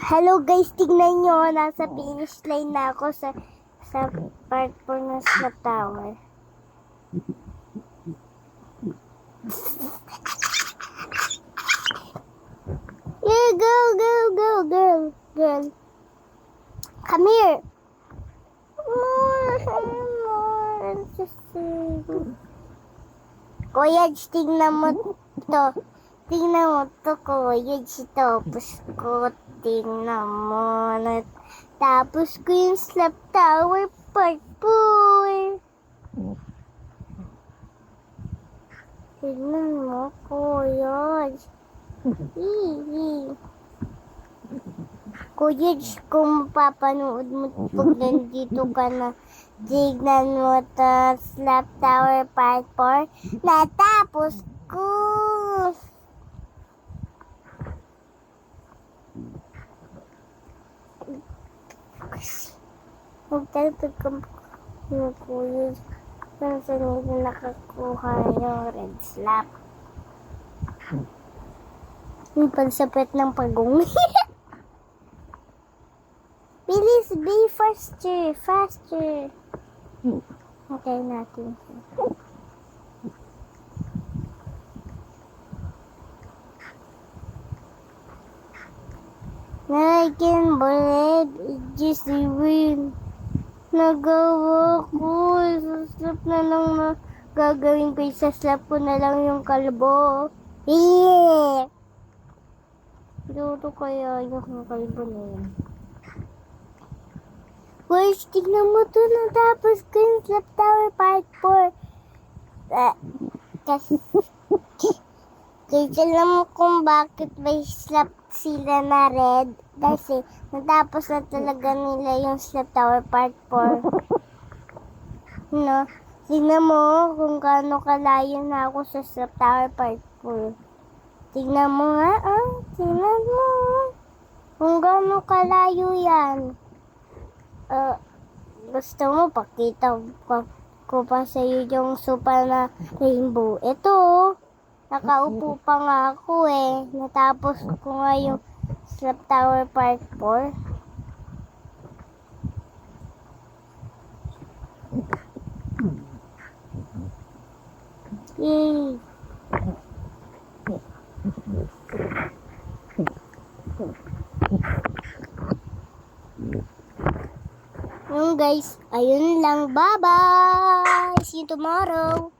Hello guys, tignan nyo. Nasa finish line na ako sa part 4 ng Snap Tower. Yeah, girl. Come here. More. Kuya, tignan mo to. Tingnan mo to, kuya. Tapos ko, tingnan mo. Tapos ko yung Snap Tower part 4. Tingnan mo, kuya. Kuya, kung papanood mo pag nandito ka na, tignan mo to, Snap Tower part 4. Natapos ko. Magtatag ka yung kuya. Kung saan nila nakakuha yung red slap. Yung pansapit ng pagong. Bilis, be faster. Okay natin. I can't believe it just win. Nagawa ko. Saslap na lang na gagawin ko. Saslap ko na lang yung kalbo. Yeah! Dito kaya yung kalbo na yun. Guys, tignan mo to. Natapos ko yung Snap Tower part 4. Kasi alam mo kung bakit may slap sila na red. Kasi natapos na talaga nila yung Snap Tower part 4. No? Tignan mo kung gaano kalayo na ako sa Snap Tower part 4. Tignan mo nga, tignan mo. Kung gaano kalayo yan. Gusto mo pakita ko pa sa iyo yung super na rainbow. Ito, nakaupo pa nga ako eh. Natapos ko nga yung Snap Tower part 4. Yay! Guys, ayun lang. Bye-bye! See you tomorrow!